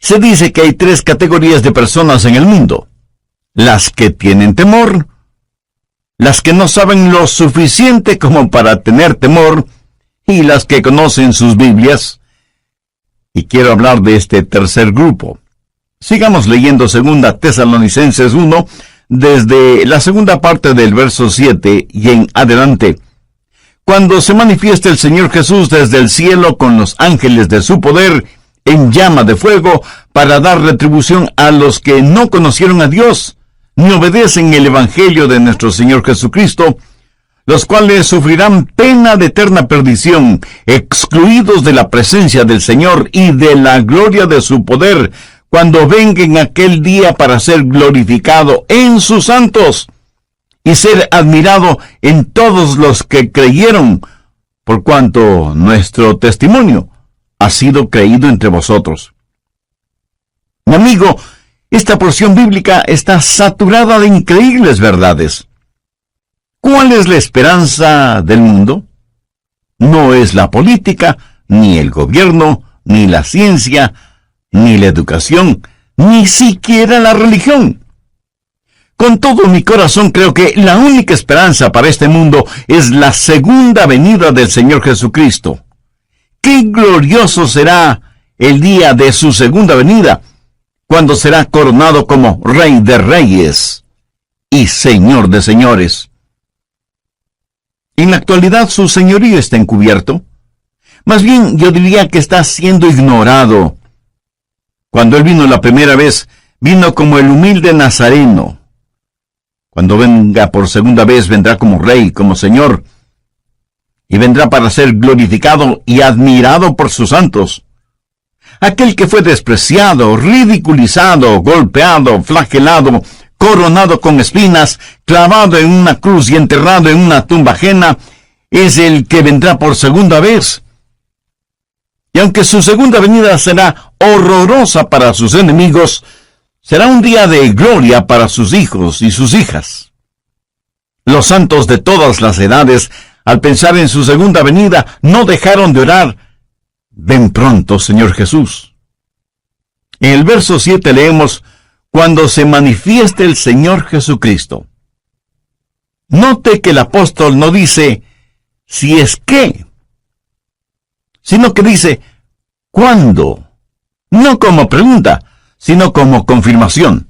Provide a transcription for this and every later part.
Se dice que hay 3 categorías de personas en el mundo: las que tienen temor, las que no saben lo suficiente como para tener temor, y las que conocen sus Biblias. Y quiero hablar de este tercer grupo. Sigamos leyendo 2 Tesalonicenses 1, desde la segunda parte del verso 7 y en adelante. Cuando se manifieste el Señor Jesús desde el cielo con los ángeles de su poder, en llama de fuego, para dar retribución a los que no conocieron a Dios, ni obedecen el Evangelio de nuestro Señor Jesucristo, los cuales sufrirán pena de eterna perdición, excluidos de la presencia del Señor y de la gloria de su poder, cuando venga en aquel día para ser glorificado en sus santos, y ser admirado en todos los que creyeron, por cuanto nuestro testimonio ha sido creído entre vosotros. Mi amigo, esta porción bíblica está saturada de increíbles verdades. ¿Cuál es la esperanza del mundo? No es la política, ni el gobierno, ni la ciencia, ni la educación, ni siquiera la religión. Con todo mi corazón creo que la única esperanza para este mundo es la segunda venida del Señor Jesucristo. ¡Qué glorioso será el día de su segunda venida, cuando será coronado como Rey de Reyes y Señor de Señores! En la actualidad su señorío está encubierto. Más bien yo diría que está siendo ignorado. Cuando Él vino la primera vez, vino como el humilde nazareno. Cuando venga por segunda vez, vendrá como Rey, como Señor, y vendrá para ser glorificado y admirado por sus santos. Aquel que fue despreciado, ridiculizado, golpeado, flagelado, coronado con espinas, clavado en una cruz y enterrado en una tumba ajena, es el que vendrá por segunda vez. Y aunque su segunda venida será horrorosa para sus enemigos, será un día de gloria para sus hijos y sus hijas. Los santos de todas las edades, al pensar en su segunda venida, no dejaron de orar: ven pronto, Señor Jesús. En el verso 7 leemos: cuando se manifieste el Señor Jesucristo. Note que el apóstol no dice si es que, sino que dice ¿cuándo? No como pregunta, sino como confirmación.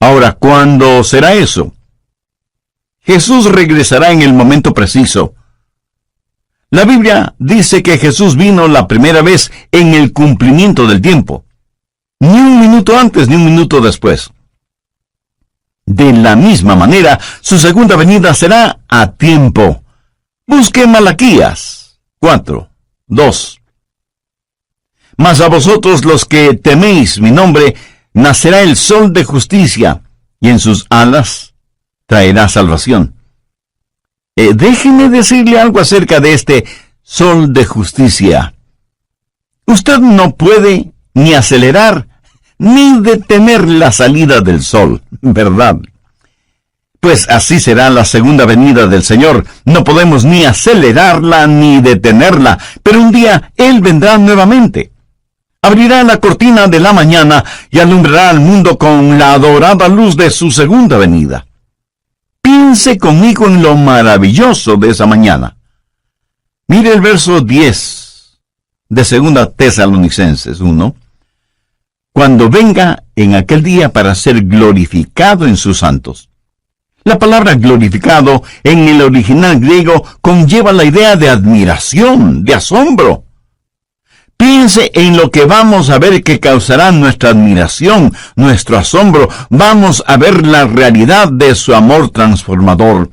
Ahora, ¿cuándo será eso? Jesús regresará en el momento preciso. La Biblia dice que Jesús vino la primera vez en el cumplimiento del tiempo. Ni un minuto antes ni un minuto después. De la misma manera, su segunda venida será a tiempo. Busque Malaquías 4:2. Mas a vosotros los que teméis mi nombre, nacerá el sol de justicia, y en sus alas traerá salvación. Déjeme decirle algo acerca de este sol de justicia. Usted no puede ni acelerar ni detener la salida del sol, ¿verdad? Pues así será la segunda venida del Señor. No podemos ni acelerarla ni detenerla, pero un día Él vendrá nuevamente. Abrirá la cortina de la mañana y alumbrará al mundo con la dorada luz de su segunda venida. Piense conmigo en lo maravilloso de esa mañana. Mire el verso 10 de 2 Tesalonicenses 1. Cuando venga en aquel día para ser glorificado en sus santos. La palabra glorificado en el original griego conlleva la idea de admiración, de asombro. Piense en lo que vamos a ver que causará nuestra admiración, nuestro asombro. Vamos a ver la realidad de su amor transformador.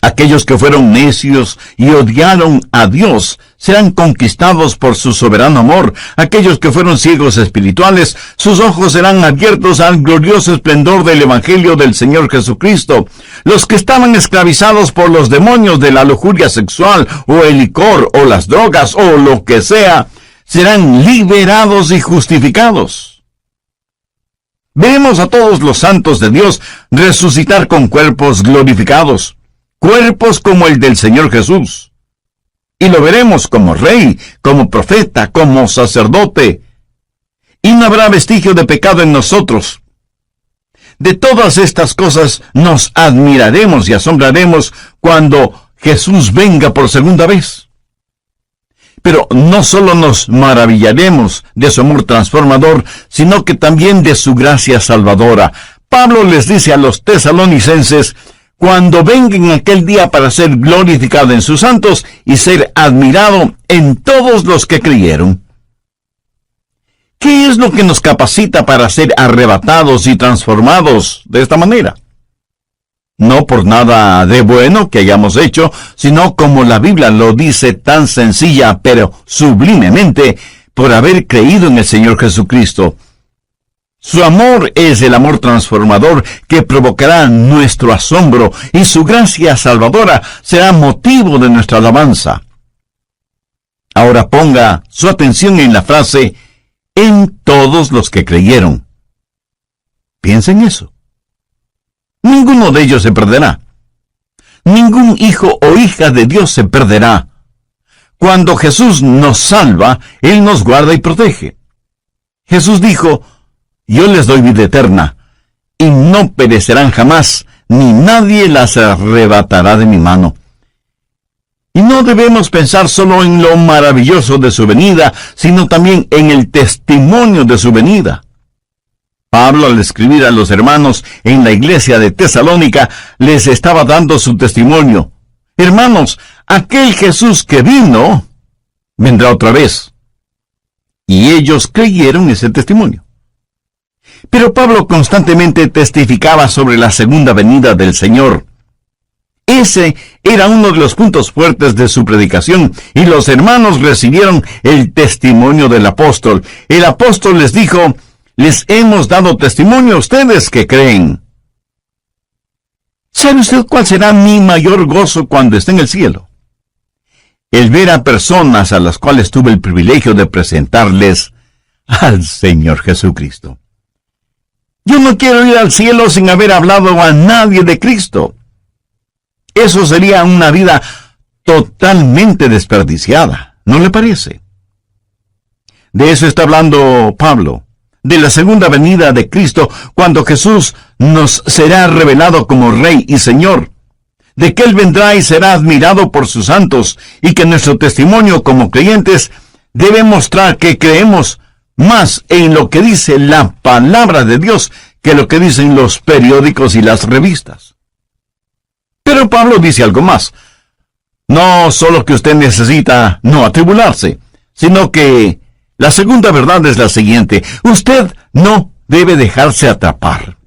Aquellos que fueron necios y odiaron a Dios serán conquistados por su soberano amor. Aquellos que fueron ciegos espirituales, sus ojos serán abiertos al glorioso esplendor del Evangelio del Señor Jesucristo. Los que estaban esclavizados por los demonios de la lujuria sexual, o el licor, o las drogas, o lo que sea, serán liberados y justificados. Vemos a todos los santos de Dios resucitar con cuerpos glorificados. Cuerpos como el del Señor Jesús. Y lo veremos como rey, como profeta, como sacerdote, y no habrá vestigio de pecado en nosotros. De todas estas cosas nos admiraremos y asombraremos cuando Jesús venga por segunda vez. Pero no solo nos maravillaremos de su amor transformador, sino que también de su gracia salvadora. Pablo les dice a los tesalonicenses: cuando venga en aquel día para ser glorificado en sus santos y ser admirado en todos los que creyeron. ¿Qué es lo que nos capacita para ser arrebatados y transformados de esta manera? No por nada de bueno que hayamos hecho, sino como la Biblia lo dice tan sencilla pero sublimemente, por haber creído en el Señor Jesucristo. Su amor es el amor transformador que provocará nuestro asombro, y su gracia salvadora será motivo de nuestra alabanza. Ahora ponga su atención en la frase «en todos los que creyeron». Piensa en eso. Ninguno de ellos se perderá. Ningún hijo o hija de Dios se perderá. Cuando Jesús nos salva, Él nos guarda y protege. Jesús dijo: «Yo les doy vida eterna, y no perecerán jamás, ni nadie las arrebatará de mi mano». Y no debemos pensar solo en lo maravilloso de su venida, sino también en el testimonio de su venida. Pablo, al escribir a los hermanos en la iglesia de Tesalónica, les estaba dando su testimonio. Hermanos, aquel Jesús que vino, vendrá otra vez. Y ellos creyeron ese testimonio. Pero Pablo constantemente testificaba sobre la segunda venida del Señor. Ese era uno de los puntos fuertes de su predicación, y los hermanos recibieron el testimonio del apóstol. El apóstol les dijo: «Les hemos dado testimonio a ustedes que creen». ¿Sabe usted cuál será mi mayor gozo cuando esté en el cielo? El ver a personas a las cuales tuve el privilegio de presentarles al Señor Jesucristo. Yo no quiero ir al cielo sin haber hablado a nadie de Cristo. Eso sería una vida totalmente desperdiciada, ¿no le parece? De eso está hablando Pablo, de la segunda venida de Cristo, cuando Jesús nos será revelado como Rey y Señor, de que Él vendrá y será admirado por sus santos, y que nuestro testimonio como creyentes debe mostrar que creemos más en lo que dice la palabra de Dios que lo que dicen los periódicos y las revistas. Pero Pablo dice algo más. No solo que usted necesita no atribularse, sino que la segunda verdad es la siguiente: usted no debe dejarse atrapar.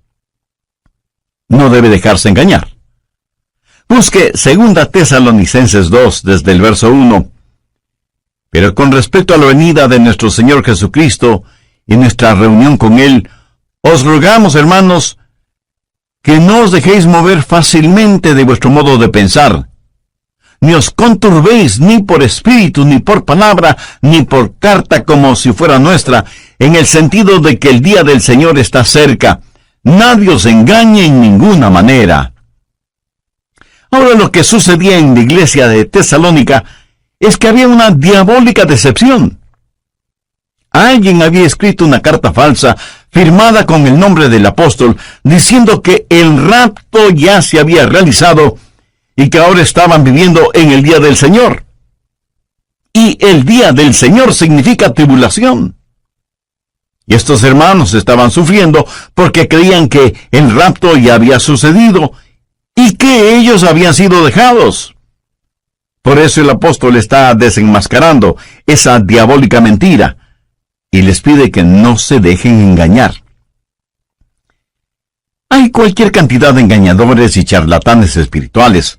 No debe dejarse engañar. Busque 2 Tesalonicenses 2 desde el verso 1. Pero con respecto a la venida de nuestro Señor Jesucristo y nuestra reunión con Él, os rogamos, hermanos, que no os dejéis mover fácilmente de vuestro modo de pensar, ni os conturbéis ni por espíritu, ni por palabra, ni por carta como si fuera nuestra, en el sentido de que el día del Señor está cerca. Nadie os engañe en ninguna manera. Ahora, lo que sucedía en la iglesia de Tesalónica es que había una diabólica decepción. Alguien había escrito una carta falsa, firmada con el nombre del apóstol, diciendo que el rapto ya se había realizado y que ahora estaban viviendo en el día del Señor. Y el día del Señor significa tribulación. Y estos hermanos estaban sufriendo porque creían que el rapto ya había sucedido y que ellos habían sido dejados. Por eso el apóstol está desenmascarando esa diabólica mentira y les pide que no se dejen engañar. Hay cualquier cantidad de engañadores y charlatanes espirituales,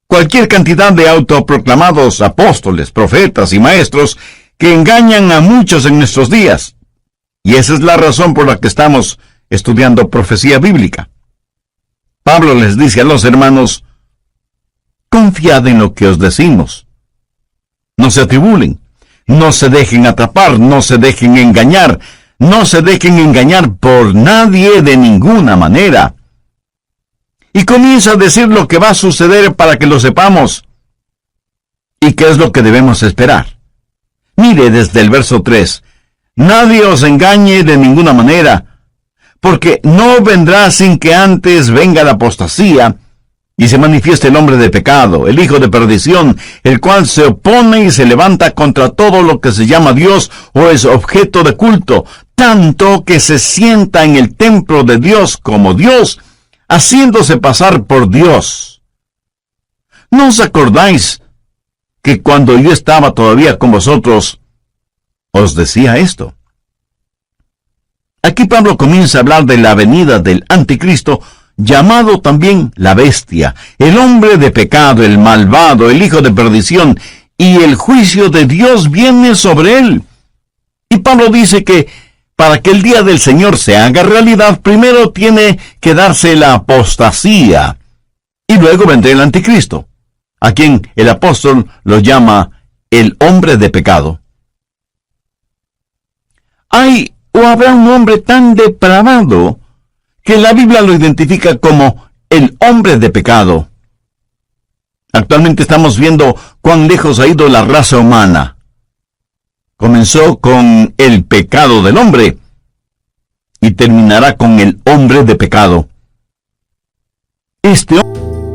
cualquier cantidad de autoproclamados apóstoles, profetas y maestros que engañan a muchos en nuestros días. Y esa es la razón por la que estamos estudiando profecía bíblica. Pablo les dice a los hermanos: confiad en lo que os decimos. No se atribulen, no se dejen atrapar, no se dejen engañar, no se dejen engañar por nadie de ninguna manera. Y comienza a decir lo que va a suceder para que lo sepamos. ¿Y qué es lo que debemos esperar? Mire desde el verso 3. Nadie os engañe de ninguna manera, porque no vendrá sin que antes venga la apostasía, y se manifieste el hombre de pecado, el hijo de perdición, el cual se opone y se levanta contra todo lo que se llama Dios o es objeto de culto, tanto que se sienta en el templo de Dios como Dios, haciéndose pasar por Dios. ¿No os acordáis que cuando yo estaba todavía con vosotros, os decía esto? Aquí Pablo comienza a hablar de la venida del anticristo, llamado también la bestia, el hombre de pecado, el malvado, el hijo de perdición, y el juicio de Dios viene sobre él. Y Pablo dice que para que el día del Señor se haga realidad, primero tiene que darse la apostasía, y luego vendrá el anticristo, a quien el apóstol lo llama el hombre de pecado. ¿Hay o habrá un hombre tan depravado que la Biblia lo identifica como el hombre de pecado? Actualmente estamos viendo cuán lejos ha ido la raza humana. Comenzó con el pecado del hombre y terminará con el hombre de pecado. Este hombre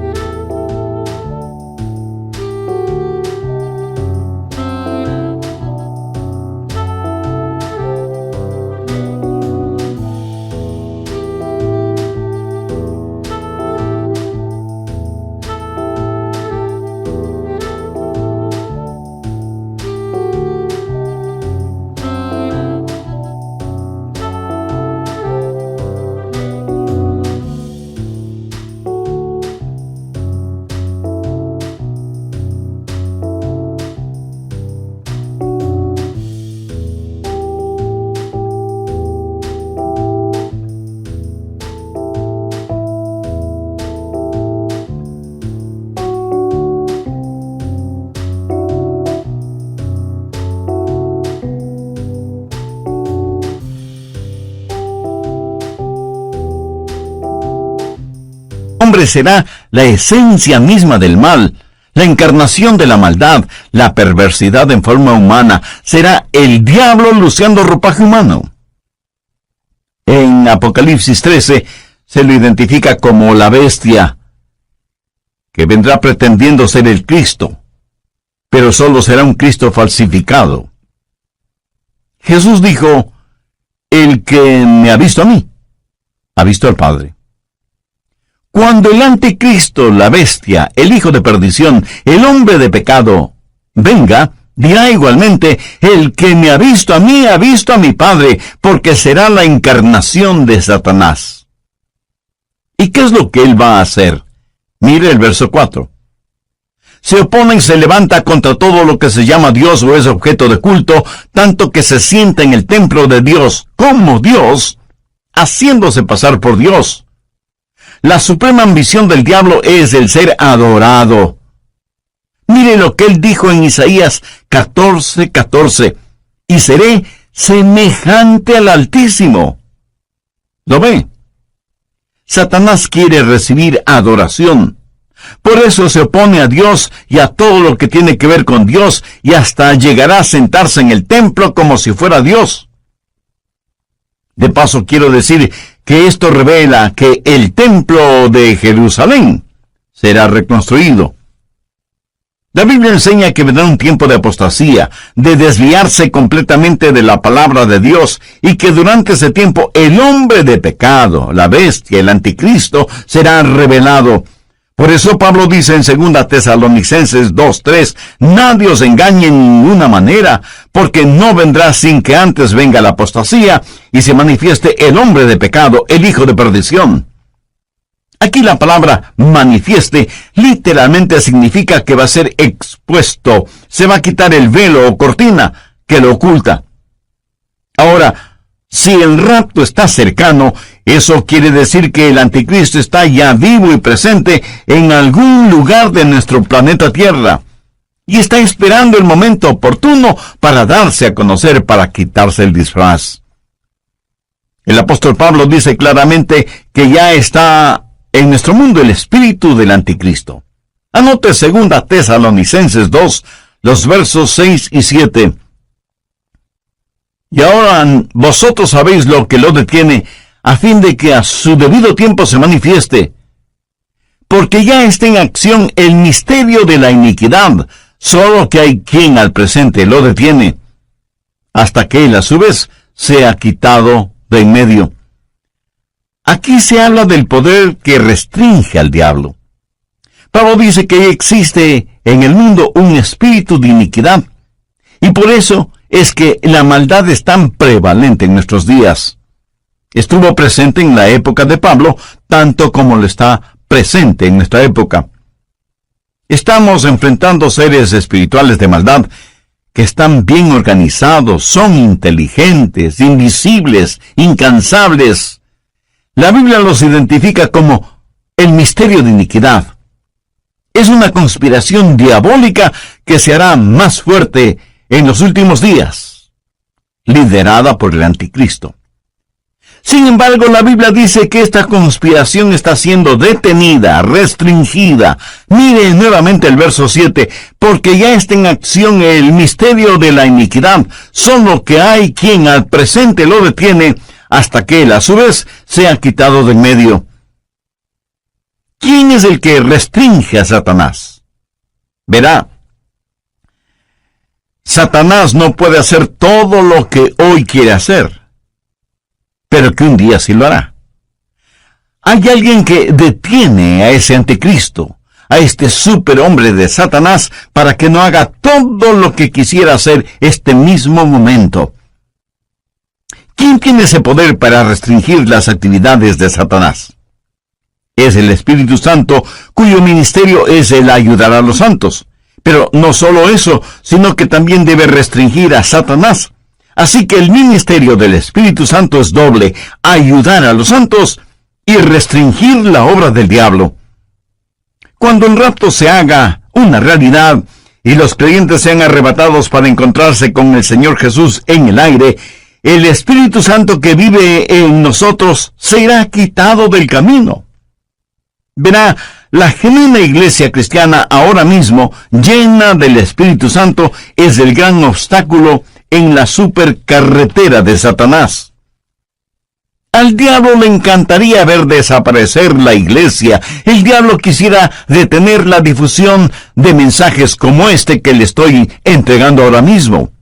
será la esencia misma del mal, la encarnación de la maldad, la perversidad en forma humana. Será el diablo luciendo ropaje humano. En Apocalipsis 13 se lo identifica como la bestia, que vendrá pretendiendo ser el Cristo, pero solo será un Cristo falsificado. Jesús dijo: el que me ha visto a mí, ha visto al Padre. Cuando el anticristo, la bestia, el hijo de perdición, el hombre de pecado, venga, dirá igualmente: el que me ha visto a mí, ha visto a mi Padre, porque será la encarnación de Satanás. ¿Y qué es lo que él va a hacer? Mire el verso 4. Se opone y se levanta contra todo lo que se llama Dios o es objeto de culto, tanto que se sienta en el templo de Dios como Dios, haciéndose pasar por Dios. La suprema ambición del diablo es el ser adorado. Mire lo que él dijo en Isaías 14:14. Y seré semejante al Altísimo. ¿Lo ve? Satanás quiere recibir adoración. Por eso se opone a Dios y a todo lo que tiene que ver con Dios, y hasta llegará a sentarse en el templo como si fuera Dios. De paso, quiero decir que esto revela que el templo de Jerusalén será reconstruido. La Biblia enseña que vendrá un tiempo de apostasía, de desviarse completamente de la palabra de Dios, y que durante ese tiempo el hombre de pecado, la bestia, el anticristo, será revelado. Por eso Pablo dice en 2 Tesalonicenses 2:3, nadie os engañe en ninguna manera, porque no vendrá sin que antes venga la apostasía y se manifieste el hombre de pecado, el hijo de perdición. Aquí la palabra manifieste literalmente significa que va a ser expuesto, se va a quitar el velo o cortina que lo oculta. Ahora, si el rapto está cercano, eso quiere decir que el anticristo está ya vivo y presente en algún lugar de nuestro planeta Tierra, y está esperando el momento oportuno para darse a conocer, para quitarse el disfraz. El apóstol Pablo dice claramente que ya está en nuestro mundo el espíritu del anticristo. Anote 2 Tesalonicenses 2, los versos 6 y 7. Y ahora digan: vosotros sabéis lo que lo detiene, a fin de que a su debido tiempo se manifieste. Porque ya está en acción el misterio de la iniquidad, solo que hay quien al presente lo detiene, hasta que él a su vez sea quitado de en medio. Aquí se habla del poder que restringe al diablo. Pablo dice que existe en el mundo un espíritu de iniquidad, y por eso es que la maldad es tan prevalente en nuestros días. Estuvo presente en la época de Pablo, tanto como lo está presente en nuestra época. Estamos enfrentando seres espirituales de maldad que están bien organizados, son inteligentes, invisibles, incansables. La Biblia los identifica como el misterio de iniquidad. Es una conspiración diabólica que se hará más fuerte en los últimos días, liderada por el anticristo. Sin embargo, la Biblia dice que esta conspiración está siendo detenida, restringida. Mire nuevamente el verso 7, porque ya está en acción el misterio de la iniquidad, solo que hay quien al presente lo detiene, hasta que él a su vez sea quitado de en medio. ¿Quién es el que restringe a Satanás? Verá, Satanás no puede hacer todo lo que hoy quiere hacer, pero que un día sí lo hará. Hay alguien que detiene a ese anticristo, a este superhombre de Satanás, para que no haga todo lo que quisiera hacer este mismo momento. ¿Quién tiene ese poder para restringir las actividades de Satanás? Es el Espíritu Santo, cuyo ministerio es el ayudar a los santos. Pero no solo eso, sino que también debe restringir a Satanás. Así que el ministerio del Espíritu Santo es doble: ayudar a los santos y restringir la obra del diablo. Cuando el rapto se haga una realidad y los creyentes sean arrebatados para encontrarse con el Señor Jesús en el aire, el Espíritu Santo que vive en nosotros será quitado del camino. Verá, la genuina iglesia cristiana ahora mismo, llena del Espíritu Santo, es el gran obstáculo en la supercarretera de Satanás. Al diablo le encantaría ver desaparecer la iglesia. El diablo quisiera detener la difusión de mensajes como este que le estoy entregando ahora mismo.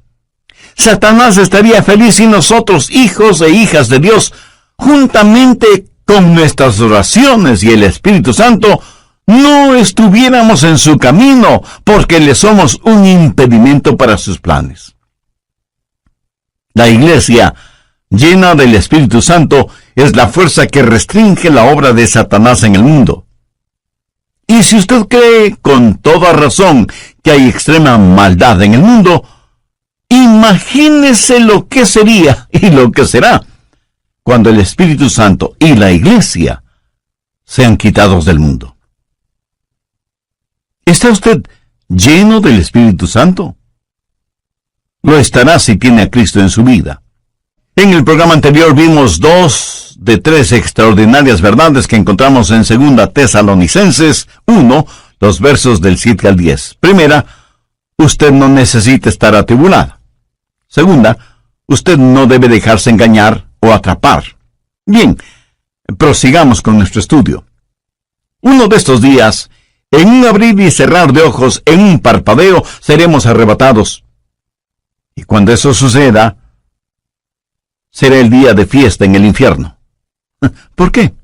Satanás estaría feliz si nosotros, hijos e hijas de Dios, juntamente con nuestras oraciones y el Espíritu Santo, no estuviéramos en su camino, porque le somos un impedimento para sus planes. La iglesia, llena del Espíritu Santo, es la fuerza que restringe la obra de Satanás en el mundo. Y si usted cree con toda razón que hay extrema maldad en el mundo, imagínese lo que sería y lo que será cuando el Espíritu Santo y la iglesia sean quitados del mundo. ¿Está usted lleno del Espíritu Santo? Lo estará si tiene a Cristo en su vida. En el programa anterior vimos 2 de 3 extraordinarias verdades que encontramos en 2 Tesalonicenses 1, los versos del 7 al 10. Primera, usted no necesita estar atribulado. Segunda, usted no debe dejarse engañar o atrapar. Bien, prosigamos con nuestro estudio. Uno de estos días, en un abrir y cerrar de ojos, en un parpadeo, seremos arrebatados. Y cuando eso suceda, será el día de fiesta en el infierno. ¿Por qué?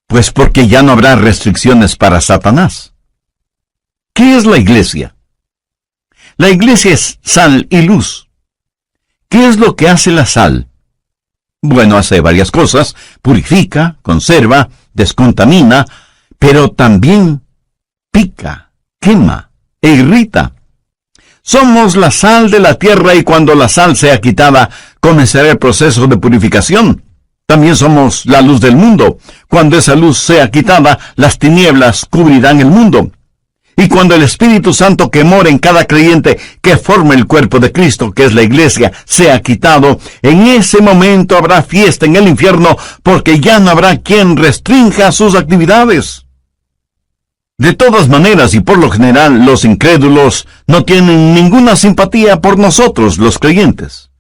Pues porque ya no habrá restricciones para Satanás. ¿Qué es la iglesia? La iglesia es sal y luz. ¿Qué es lo que hace la sal? Bueno, hace varias cosas: purifica, conserva, descontamina, pero también pica, quema e irrita. Somos la sal de la tierra, y cuando la sal sea quitada, comenzará el proceso de purificación. También somos la luz del mundo. Cuando esa luz sea quitada, las tinieblas cubrirán el mundo. Y cuando el Espíritu Santo que mora en cada creyente, que forma el cuerpo de Cristo, que es la iglesia, sea quitado, en ese momento habrá fiesta en el infierno, porque ya no habrá quien restrinja sus actividades. De todas maneras, y por lo general, los incrédulos no tienen ninguna simpatía por nosotros, los creyentes.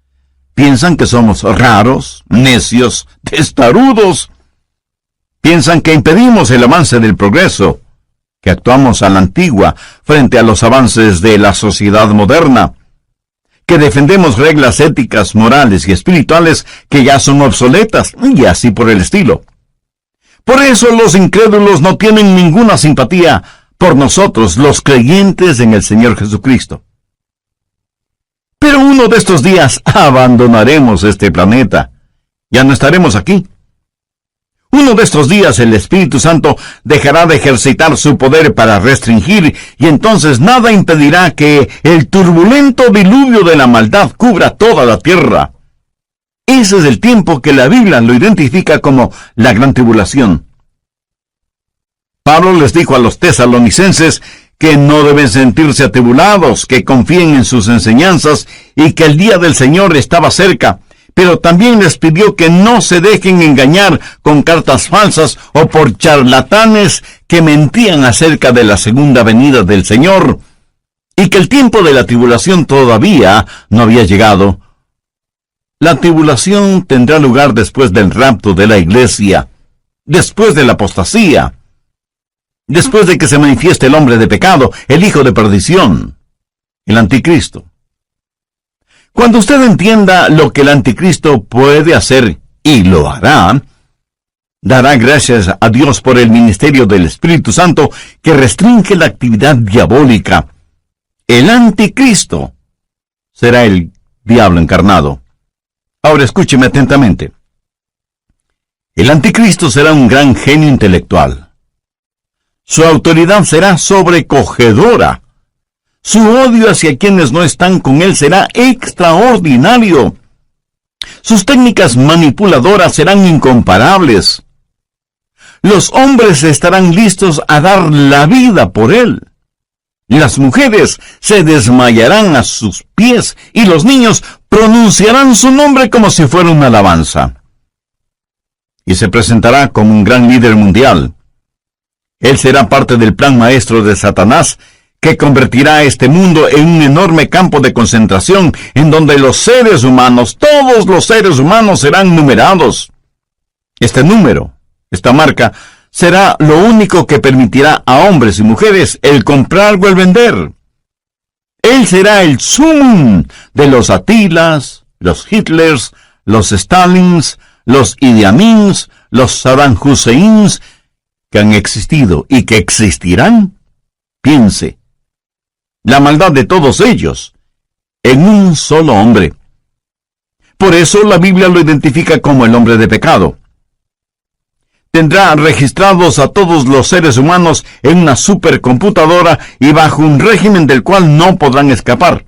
Piensan que somos raros, necios, testarudos. Piensan que impedimos el avance del progreso, que actuamos a la antigua frente a los avances de la sociedad moderna, que defendemos reglas éticas, morales y espirituales que ya son obsoletas, y así por el estilo. Por eso los incrédulos no tienen ninguna simpatía por nosotros, los creyentes en el Señor Jesucristo. Pero uno de estos días abandonaremos este planeta. Ya no estaremos aquí. Uno de estos días el Espíritu Santo dejará de ejercitar su poder para restringir, y entonces nada impedirá que el turbulento diluvio de la maldad cubra toda la tierra. Ese es el tiempo que la Biblia lo identifica como la gran tribulación. Pablo les dijo a los tesalonicenses que no deben sentirse atribulados, que confíen en sus enseñanzas y que el día del Señor estaba cerca. Pero también les pidió que no se dejen engañar con cartas falsas o por charlatanes que mentían acerca de la segunda venida del Señor, y que el tiempo de la tribulación todavía no había llegado. La tribulación tendrá lugar después del rapto de la iglesia, después de la apostasía, después de que se manifieste el hombre de pecado, el hijo de perdición, el anticristo. Cuando usted entienda lo que el anticristo puede hacer, y lo hará, dará gracias a Dios por el ministerio del Espíritu Santo que restringe la actividad diabólica. El anticristo será el diablo encarnado. Ahora escúcheme atentamente. El anticristo será un gran genio intelectual. Su autoridad será sobrecogedora. Su odio hacia quienes no están con él será extraordinario. Sus técnicas manipuladoras serán incomparables. Los hombres estarán listos a dar la vida por él. Las mujeres se desmayarán a sus pies y los niños pronunciarán su nombre como si fuera una alabanza. Y se presentará como un gran líder mundial. Él será parte del plan maestro de Satanás, que convertirá a este mundo en un enorme campo de concentración en donde los seres humanos, todos los seres humanos serán numerados. Este número, esta marca, será lo único que permitirá a hombres y mujeres el comprar o el vender. Él será el sumum de los Atilas, los Hitlers, los Stalins, los Idi Amins, los Saddam Husseins, que han existido y que existirán. Piense, la maldad de todos ellos en un solo hombre. Por eso la Biblia lo identifica como el hombre de pecado. Tendrá registrados a todos los seres humanos en una supercomputadora y bajo un régimen del cual no podrán escapar.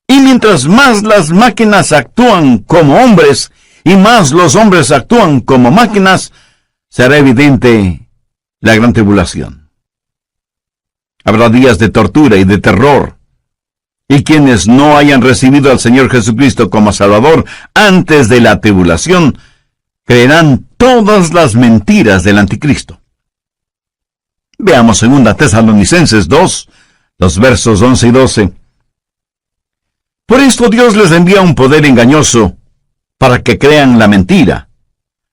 Y mientras más las máquinas actúan como hombres y más los hombres actúan como máquinas, será evidente la gran tribulación. Habrá días de tortura y de terror, y quienes no hayan recibido al Señor Jesucristo como Salvador antes de la tribulación, creerán todas las mentiras del anticristo. Veamos 2 Tesalonicenses 2, los versos 11 y 12. Por esto Dios les envía un poder engañoso para que crean la mentira,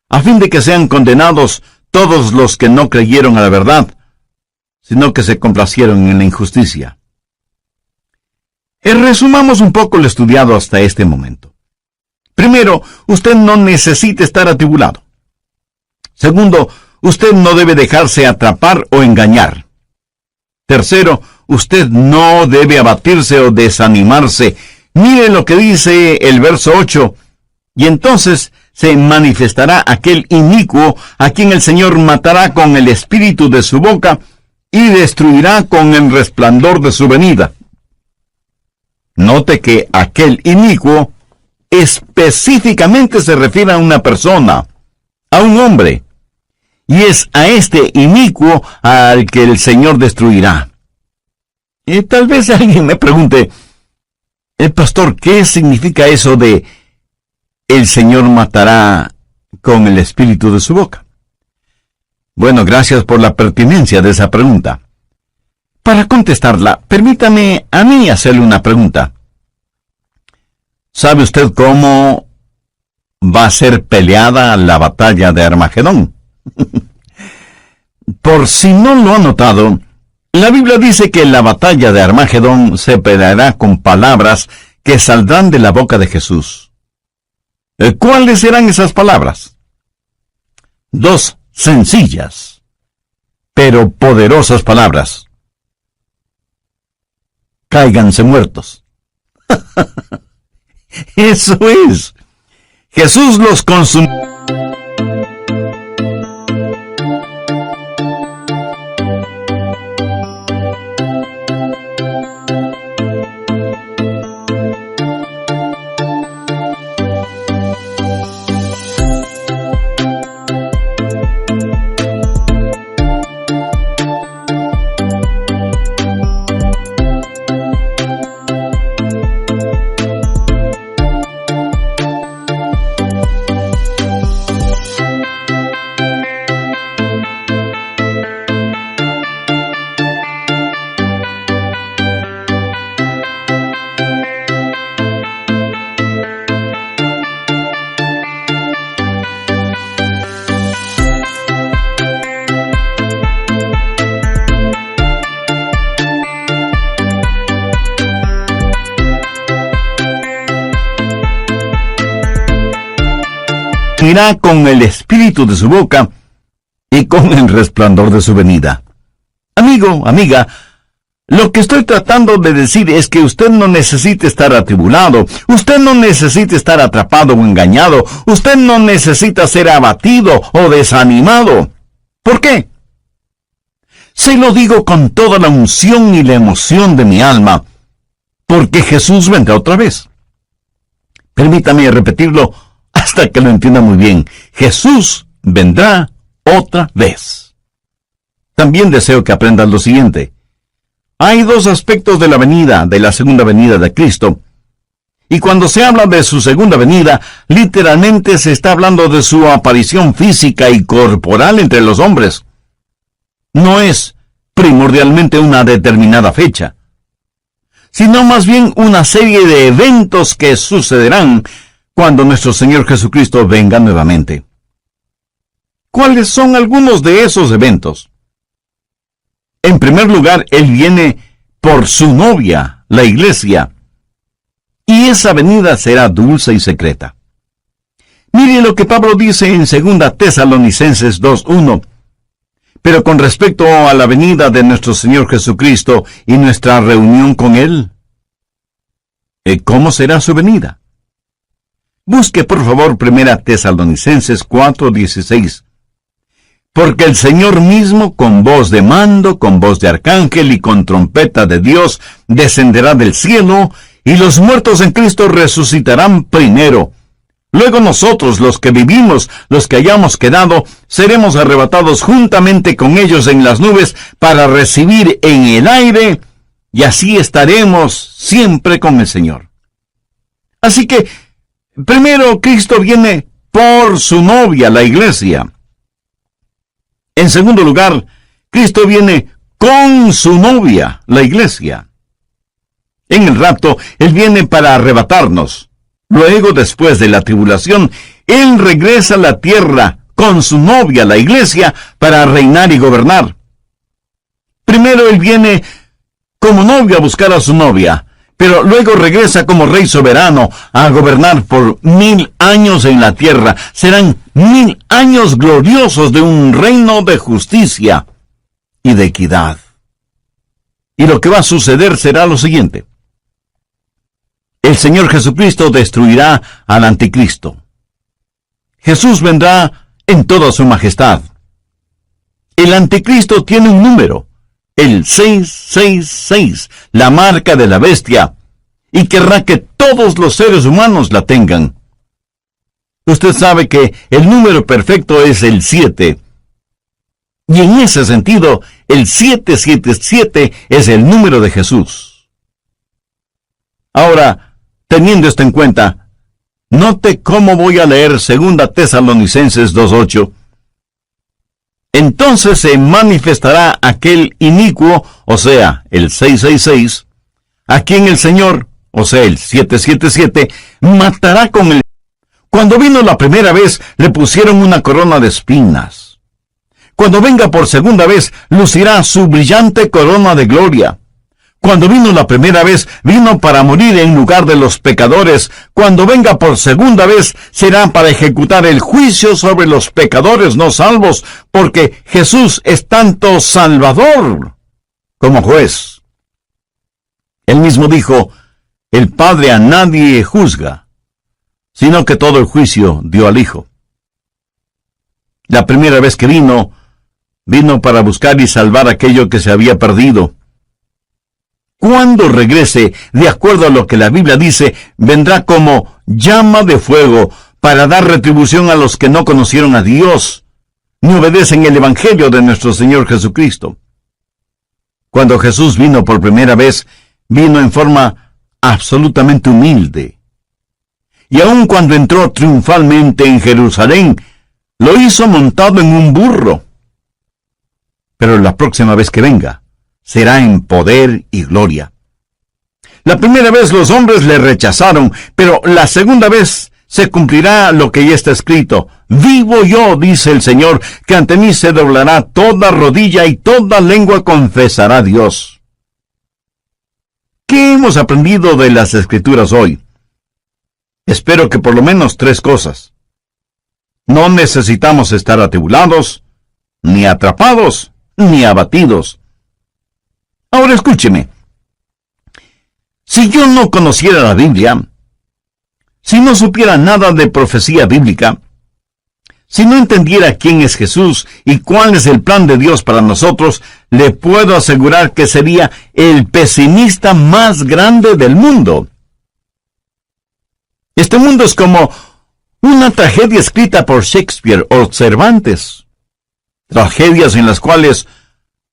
a fin de que sean condenados todos los que no creyeron a la verdad, sino que se complacieron en la injusticia. Resumamos un poco lo estudiado hasta este momento. Primero, usted no necesita estar atribulado. Segundo, usted no debe dejarse atrapar o engañar. Tercero, usted no debe abatirse o desanimarse. Mire lo que dice el verso 8. Y entonces se manifestará aquel inicuo a quien el Señor matará con el espíritu de su boca y destruirá con el resplandor de su venida. Note que aquel inicuo específicamente se refiere a una persona, a un hombre, y es a este inicuo al que el Señor destruirá. Y tal vez alguien me pregunte, pastor, ¿qué significa eso de el Señor matará con el espíritu de su boca? Bueno, gracias por la pertinencia de esa pregunta. Para contestarla, permítame a mí hacerle una pregunta. ¿Sabe usted cómo va a ser peleada la batalla de Armagedón? Por si no lo ha notado, la Biblia dice que la batalla de Armagedón se peleará con palabras que saldrán de la boca de Jesús. ¿Cuáles serán esas palabras? Dos sencillas, pero poderosas palabras. Cáiganse muertos. Eso es. Jesús los consumió. Irá con el espíritu de su boca y con el resplandor de su venida. Amigo, amiga, lo que estoy tratando de decir es que usted no necesita estar atribulado, usted no necesita estar atrapado o engañado, usted no necesita ser abatido o desanimado. ¿Por qué? Se lo digo con toda la unción y la emoción de mi alma, porque Jesús vendrá otra vez. Permítame repetirlo hasta que lo entienda muy bien. Jesús vendrá otra vez. También deseo que aprendan lo siguiente. Hay dos aspectos de la segunda venida de Cristo. Y cuando se habla de su segunda venida, literalmente se está hablando de su aparición física y corporal entre los hombres. No es primordialmente una determinada fecha, sino más bien una serie de eventos que sucederán cuando nuestro Señor Jesucristo venga nuevamente. ¿Cuáles son algunos de esos eventos? En primer lugar, Él viene por su novia, la iglesia, y esa venida será dulce y secreta. Mire lo que Pablo dice en 2 Tesalonicenses 2:1. Pero con respecto a la venida de nuestro Señor Jesucristo y nuestra reunión con Él, ¿cómo será su venida? Busque por favor 1 Tesalonicenses 4:16. Porque el Señor mismo, con voz de mando, con voz de arcángel y con trompeta de Dios, descenderá del cielo, y los muertos en Cristo resucitarán primero. Luego nosotros, los que vivimos, los que hayamos quedado, seremos arrebatados juntamente con ellos en las nubes para recibir en el aire, y así estaremos siempre con el Señor. Así que, primero, Cristo viene por su novia, la iglesia. En segundo lugar, Cristo viene con su novia, la iglesia. En el rapto, Él viene para arrebatarnos. Luego, después de la tribulación, Él regresa a la tierra con su novia, la iglesia, para reinar y gobernar. Primero Él viene como novio a buscar a su novia, pero luego regresa como rey soberano a gobernar por 1000 años en la tierra. Serán 1000 años gloriosos de un reino de justicia y de equidad. Y lo que va a suceder será lo siguiente. El Señor Jesucristo destruirá al anticristo. Jesús vendrá en toda su majestad. El anticristo tiene un número, el 666, la marca de la bestia, y querrá que todos los seres humanos la tengan. Usted sabe que el número perfecto es el 7. Y en ese sentido, el 777 es el número de Jesús. Ahora, teniendo esto en cuenta, note cómo voy a leer 2 Tesalonicenses 2:8. Entonces se manifestará aquel inicuo, o sea, el 666, a quien el Señor, o sea, el 777, matará con el... Cuando vino la primera vez, le pusieron una corona de espinas. Cuando venga por segunda vez, lucirá su brillante corona de gloria. Cuando vino la primera vez, vino para morir en lugar de los pecadores. Cuando venga por segunda vez, será para ejecutar el juicio sobre los pecadores no salvos, porque Jesús es tanto Salvador como juez. Él mismo dijo, el Padre a nadie juzga, sino que todo el juicio dio al Hijo. La primera vez que vino para buscar y salvar aquello que se había perdido. Cuando regrese, de acuerdo a lo que la Biblia dice, vendrá como llama de fuego para dar retribución a los que no conocieron a Dios, ni obedecen el Evangelio de nuestro Señor Jesucristo. Cuando Jesús vino por primera vez, vino en forma absolutamente humilde. Y aun cuando entró triunfalmente en Jerusalén, lo hizo montado en un burro. Pero la próxima vez que venga, será en poder y gloria. La primera vez los hombres le rechazaron, pero la segunda vez se cumplirá lo que ya está escrito. Vivo yo, dice el Señor, que ante mí se doblará toda rodilla y toda lengua confesará a Dios. ¿Qué hemos aprendido de las Escrituras hoy? Espero que por lo menos 3 cosas. No necesitamos estar atribulados, ni atrapados, ni abatidos. Ahora escúcheme. Si yo no conociera la Biblia, si no supiera nada de profecía bíblica, si no entendiera quién es Jesús y cuál es el plan de Dios para nosotros, le puedo asegurar que sería el pesimista más grande del mundo. Este mundo es como una tragedia escrita por Shakespeare o Cervantes. Tragedias en las cuales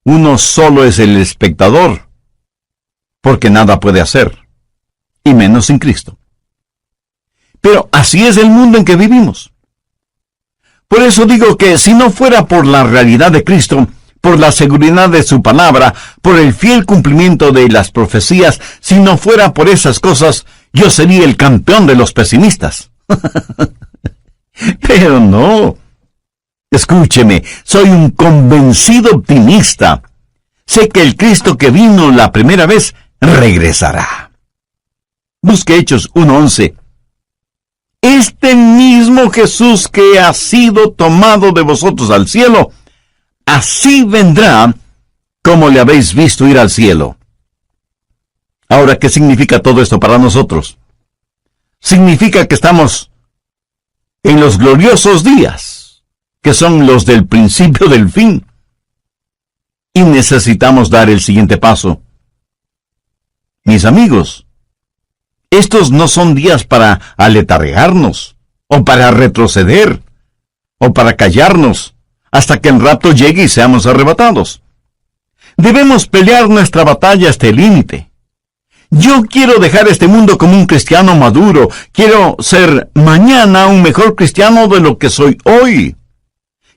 uno solo es el espectador, porque nada puede hacer, y menos sin Cristo. Pero así es el mundo en que vivimos. Por eso digo que si no fuera por la realidad de Cristo, por la seguridad de su palabra, por el fiel cumplimiento de las profecías, si no fuera por esas cosas, yo sería el campeón de los pesimistas. Pero no. Escúcheme, soy un convencido optimista. Sé que el Cristo que vino la primera vez regresará. Busque Hechos 1:11. Este mismo Jesús que ha sido tomado de vosotros al cielo, así vendrá como le habéis visto ir al cielo. Ahora, ¿qué significa todo esto para nosotros? Significa que estamos en los gloriosos días, que son los del principio del fin. Y necesitamos dar el siguiente paso. Mis amigos, estos no son días para aletargarnos, o para retroceder, o para callarnos, hasta que el rapto llegue y seamos arrebatados. Debemos pelear nuestra batalla hasta el límite. Yo quiero dejar este mundo como un cristiano maduro. Quiero ser mañana un mejor cristiano de lo que soy hoy.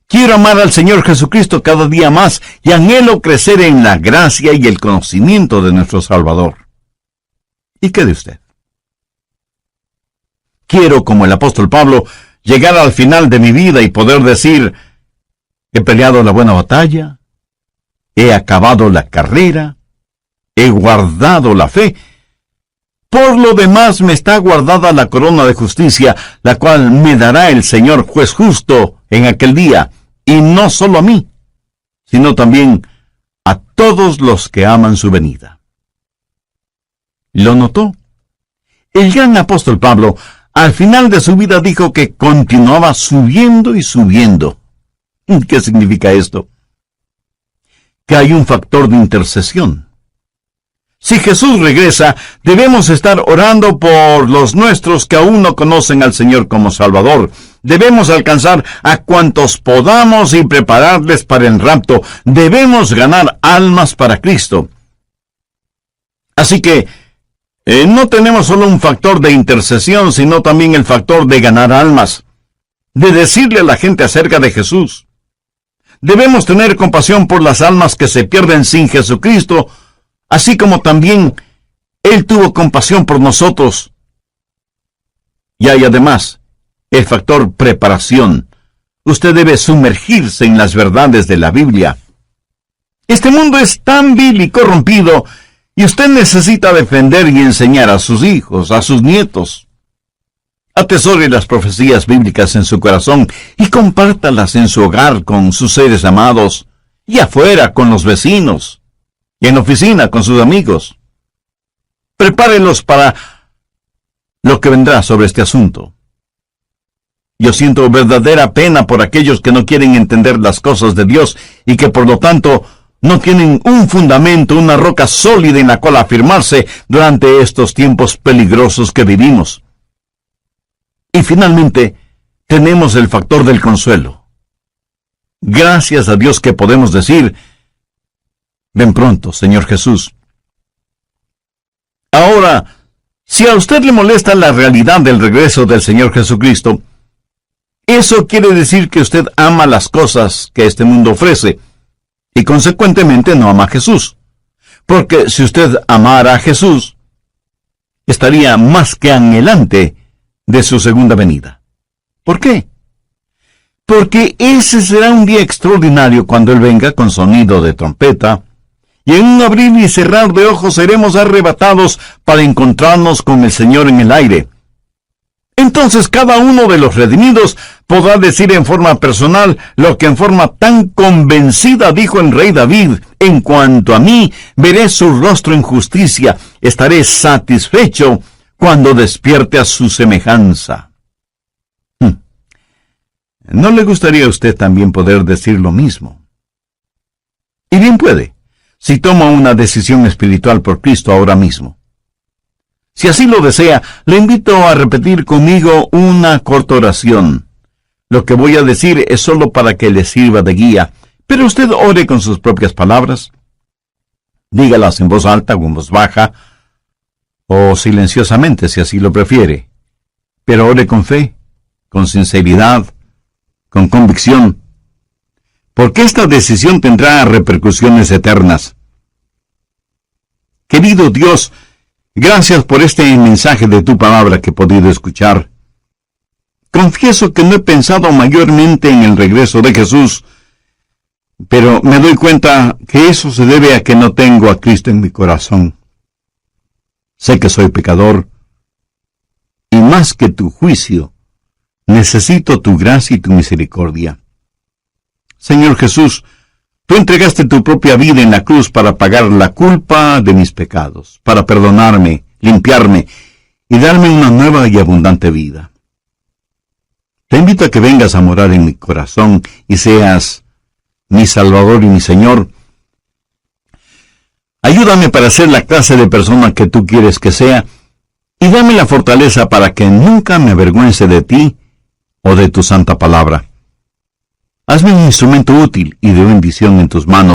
Quiero amar al Señor Jesucristo cada día más y anhelo crecer en la gracia y el conocimiento de nuestro Salvador. ¿Y qué de usted? Quiero, como el apóstol Pablo, llegar al final de mi vida y poder decir, he peleado la buena batalla, he acabado la carrera, he guardado la fe. Por lo demás me está guardada la corona de justicia, la cual me dará el Señor juez justo en aquel día, y no solo a mí, sino también a todos los que aman su venida. ¿Lo notó? El gran apóstol Pablo, al final de su vida, dijo que continuaba subiendo y subiendo. ¿Qué significa esto? Que hay un factor de intercesión. Si Jesús regresa, debemos estar orando por los nuestros que aún no conocen al Señor como Salvador. Debemos alcanzar a cuantos podamos y prepararles para el rapto. Debemos ganar almas para Cristo. Así que, no tenemos solo un factor de intercesión, sino también el factor de ganar almas, de decirle a la gente acerca de Jesús. Debemos tener compasión por las almas que se pierden sin Jesucristo, así como también Él tuvo compasión por nosotros. Y hay además el factor preparación. Usted debe sumergirse en las verdades de la Biblia. Este mundo es tan vil y corrompido, y usted necesita defender y enseñar a sus hijos, a sus nietos. Atesore las profecías bíblicas en su corazón y compártalas en su hogar con sus seres amados, y afuera con los vecinos, y en la oficina con sus amigos. Prepárelos para lo que vendrá sobre este asunto. Yo siento verdadera pena por aquellos que no quieren entender las cosas de Dios y que por lo tanto no tienen un fundamento, una roca sólida en la cual afirmarse durante estos tiempos peligrosos que vivimos. Y finalmente, tenemos el factor del consuelo. Gracias a Dios que podemos decir: ven pronto, Señor Jesús. Ahora, si a usted le molesta la realidad del regreso del Señor Jesucristo, eso quiere decir que usted ama las cosas que este mundo ofrece, y consecuentemente no ama a Jesús. Porque si usted amara a Jesús, estaría más que anhelante de su segunda venida. ¿Por qué? Porque ese será un día extraordinario cuando Él venga con sonido de trompeta, y en un abrir y cerrar de ojos seremos arrebatados para encontrarnos con el Señor en el aire. Entonces cada uno de los redimidos podrá decir en forma personal lo que en forma tan convencida dijo el rey David: en cuanto a mí, veré su rostro en justicia, estaré satisfecho cuando despierte a su semejanza. ¿No le gustaría a usted también poder decir lo mismo? Y bien puede, si toma una decisión espiritual por Cristo ahora mismo. Si así lo desea, le invito a repetir conmigo una corta oración. Lo que voy a decir es solo para que le sirva de guía, pero usted ore con sus propias palabras. Dígalas en voz alta o en voz baja, o silenciosamente si así lo prefiere. Pero ore con fe, con sinceridad, con convicción, porque esta decisión tendrá repercusiones eternas. Querido Dios, gracias por este mensaje de tu palabra que he podido escuchar. Confieso que no he pensado mayormente en el regreso de Jesús, pero me doy cuenta que eso se debe a que no tengo a Cristo en mi corazón. Sé que soy pecador, y más que tu juicio, necesito tu gracia y tu misericordia. Señor Jesús, tú entregaste tu propia vida en la cruz para pagar la culpa de mis pecados, para perdonarme, limpiarme y darme una nueva y abundante vida. Te invito a que vengas a morar en mi corazón y seas mi Salvador y mi Señor. Ayúdame para ser la clase de persona que tú quieres que sea, y dame la fortaleza para que nunca me avergüence de ti o de tu santa palabra. Hazme un instrumento útil y de bendición en tus manos.